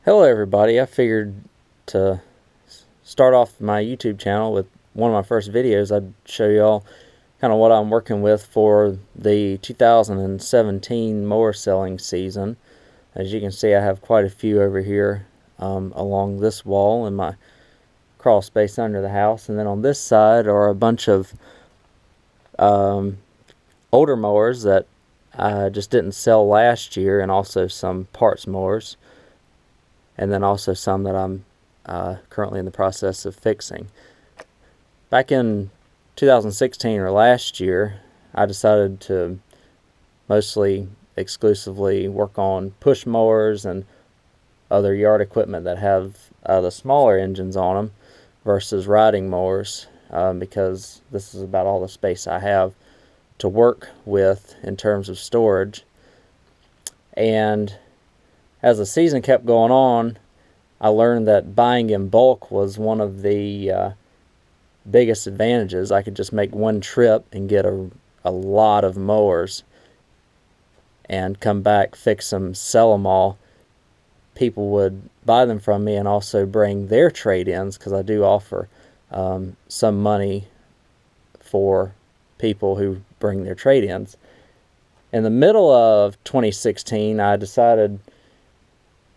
Hello everybody, I figured to start off my YouTube channel with one of my first videos. I'd show y'all kind of what I'm working with for the 2017 mower selling season. As you can see, I have quite a few over here along this wall in my crawl space under the house, and then on this side are a bunch of older mowers that I just didn't sell last year, and also some parts mowers, and then also some that I'm currently in the process of fixing. Back in 2016 or last year, I decided to mostly exclusively work on push mowers and other yard equipment that have the smaller engines on them versus riding mowers, because this is about all the space I have to work with in terms of storage. And as the season kept going on, I learned that buying in bulk was one of the biggest advantages. I could just make one trip and get a lot of mowers and come back, fix them, sell them all. People would buy them from me and also bring their trade-ins, because I do offer some money for people who bring their trade-ins. In the middle of 2016, I decided,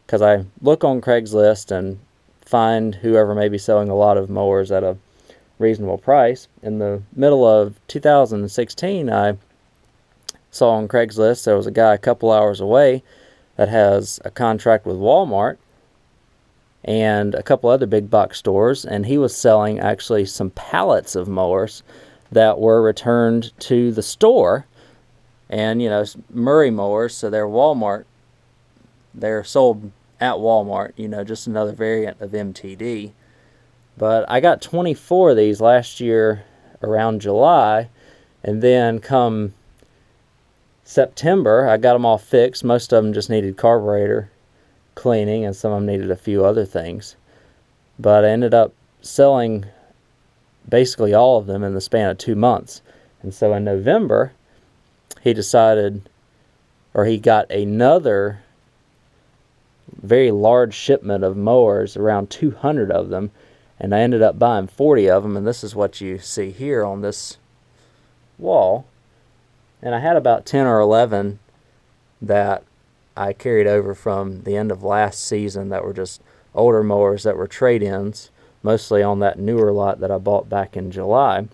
because I look on Craigslist and find whoever may be selling a lot of mowers at a reasonable price. In the middle of 2016, I saw on Craigslist there was a guy a couple hours away that has a contract with Walmart and a couple other big box stores, and he was selling actually some pallets of mowers that were returned to the store. And you know, Murray mowers, so they're Walmart, they're sold at Walmart, you know, just another variant of MTD. But I got 24 of these last year around July, and then come September I got them all fixed. Most of them just needed carburetor cleaning, and some of them needed a few other things. But I ended up selling basically all of them in the span of 2 months. And so in November, he decided, or he got another very large shipment of mowers, around 200 of them, and I ended up buying 40 of them, and this is what you see here on this wall. And I had about 10 or 11 that I carried over from the end of last season that were just older mowers that were trade-ins, mostly on that newer lot that I bought back in July.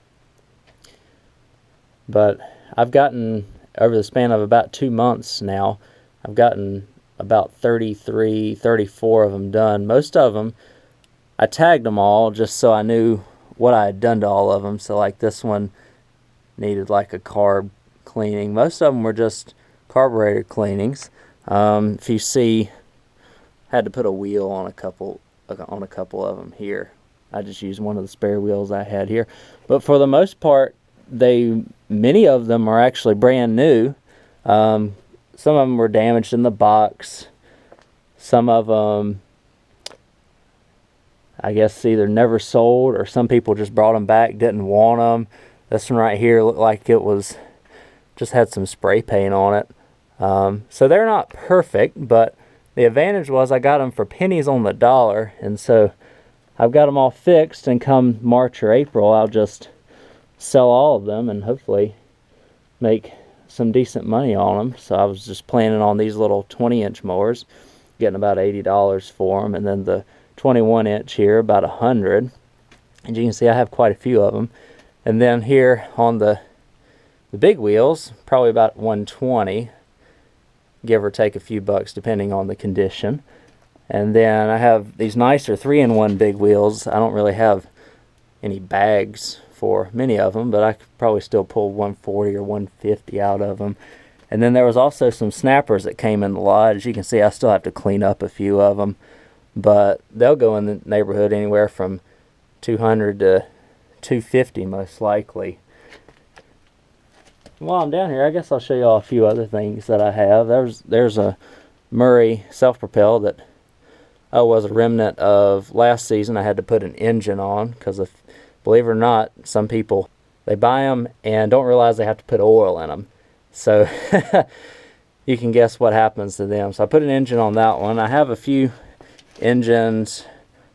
But I've gotten, over the span of about 2 months now, I've gotten about 33, 34 of them done. Most of them, I tagged them all just so I knew what I had done to all of them. So like this one needed like a carb cleaning. Most of them were just carburetor cleanings. If you see, I had to put a wheel on a couple of them here. I just used one of the spare wheels I had here. But for the most part, many of them are actually brand new. Some of them were damaged in the box. Some of them, I guess, either never sold, or some people just brought them back, didn't want them. This one right here looked like it was just had some spray paint on it. So they're not perfect, but the advantage was I got them for pennies on the dollar, and so I've got them all fixed, and come March or April I'll just sell all of them and hopefully make some decent money on them. So I was just planning on these little 20-inch mowers, getting about $80 for them, and then the 21-inch here about $100. And you can see I have quite a few of them. And then here on the big wheels, probably about $120, give or take a few bucks depending on the condition. And then I have these nicer 3-in-1 big wheels. I don't really have any bags for many of them, but I could probably still pull 140 or 150 out of them. And then there was also some snappers that came in the lot. As you can see, I still have to clean up a few of them, but they'll go in the neighborhood anywhere from 200 to 250 most likely. While I'm down here, I guess I'll show you all a few other things that I have. There's a Murray self-propel that was a remnant of last season. I had to put an engine on because, believe it or not, some people, they buy them and don't realize they have to put oil in them. So you can guess what happens to them. So I put an engine on that one. I have a few engines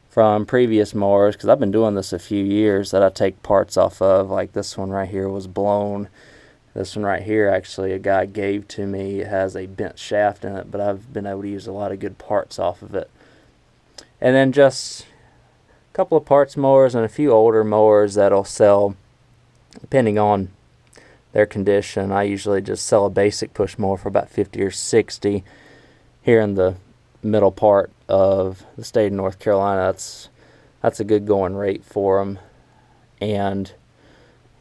from previous mowers, because I've been doing this a few years, that I take parts off of. Like this one right here was blown. This one right here, actually, a guy gave to me. It has a bent shaft in it, but I've been able to use a lot of good parts off of it. And then just a couple of parts mowers and a few older mowers that'll sell, depending on their condition. I usually just sell a basic push mower for about 50 or 60 here in the middle part of the state of North Carolina. That's a good going rate for them. And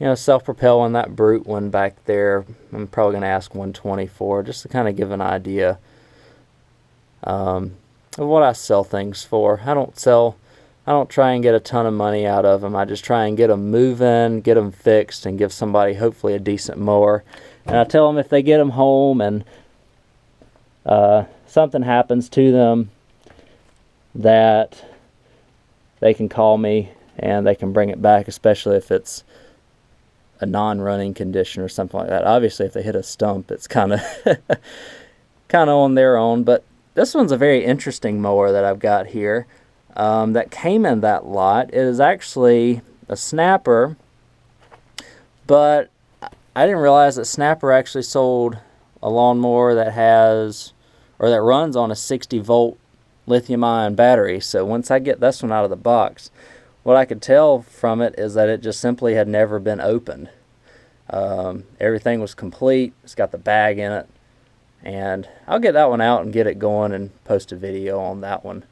you know, self-propelling, that brute one back there, I'm probably going to ask 120 for, just to kind of give an idea of what I sell things for. I don't try and get a ton of money out of them. I just try and get them moving, get them fixed, and give somebody hopefully a decent mower. And I tell them if they get them home and something happens to them, that they can call me and they can bring it back, especially if it's a non-running condition or something like that. Obviously, if they hit a stump, it's kind of on their own. But this one's a very interesting mower that I've got here that came in that lot. It is actually a snapper, but I didn't realize that Snapper actually sold a lawnmower that has, or that runs on a 60-volt lithium-ion battery. So once I get this one out of the box, what I could tell from it is that it just simply had never been opened. Everything was complete. It's got the bag in it. And I'll get that one out and get it going and post a video on that one.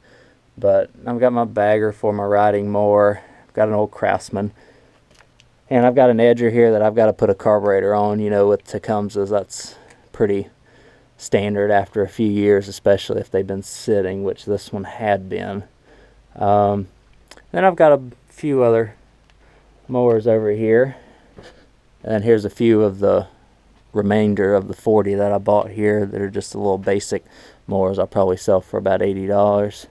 But I've got my bagger for my riding mower. I've got an old Craftsman. And I've got an edger here that I've got to put a carburetor on. You know, with Tecumsehs, that's pretty standard after a few years, especially if they've been sitting, which this one had been. Then I've got a few other mowers over here. And here's a few of the remainder of the 40 that I bought here that are just a little basic mowers. I'll probably sell for about $80.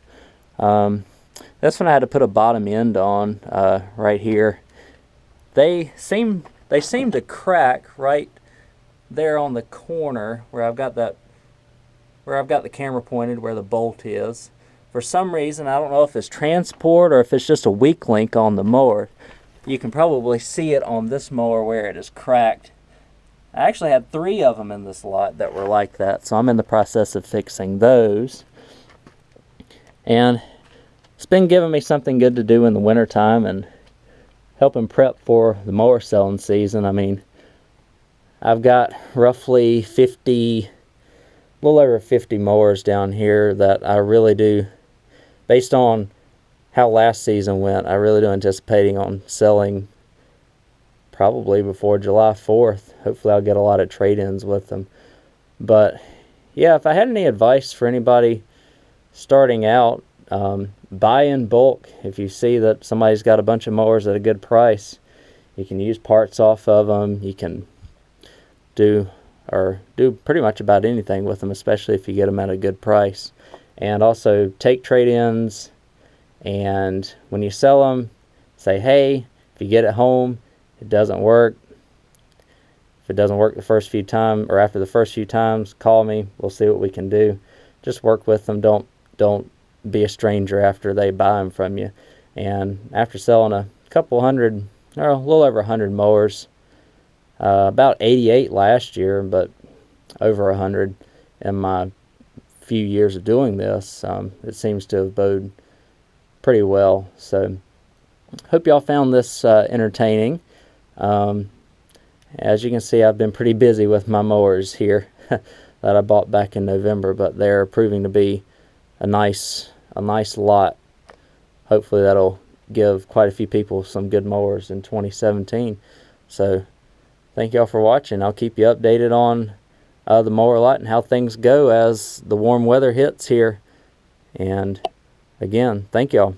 This one I had to put a bottom end on right here. They seem to crack right there on the corner where I've got the camera pointed, where the bolt is. For some reason, I don't know if it's transport or if it's just a weak link on the mower. You can probably see it on this mower where it is cracked. I actually had 3 of them in this lot that were like that, so I'm in the process of fixing those. And it's been giving me something good to do in the wintertime and helping prep for the mower selling season. I mean, I've got roughly 50, a little over 50 mowers down here that I really do, based on how last season went, I really do anticipating on selling probably before July 4th. Hopefully I'll get a lot of trade-ins with them. But yeah, if I had any advice for anybody starting out, buy in bulk. If you see that somebody's got a bunch of mowers at a good price, you can use parts off of them. You can do pretty much about anything with them, especially if you get them at a good price. And also take trade-ins, and when you sell them, say, hey, if you get it home, it doesn't work. If it doesn't work the first few times, or after the first few times, call me. We'll see what we can do. Just work with them. Don't be a stranger after they buy them from you. And after selling a couple hundred, or a little over 100 mowers, about 88 last year, but over 100 in my few years of doing this, it seems to have boded pretty well. So hope y'all found this entertaining. As you can see, I've been pretty busy with my mowers here that I bought back in November, but they're proving to be a nice lot. Hopefully that'll give quite a few people some good mowers in 2017. So thank y'all for watching. I'll keep you updated on the mower lot and how things go as the warm weather hits here. And again, thank y'all.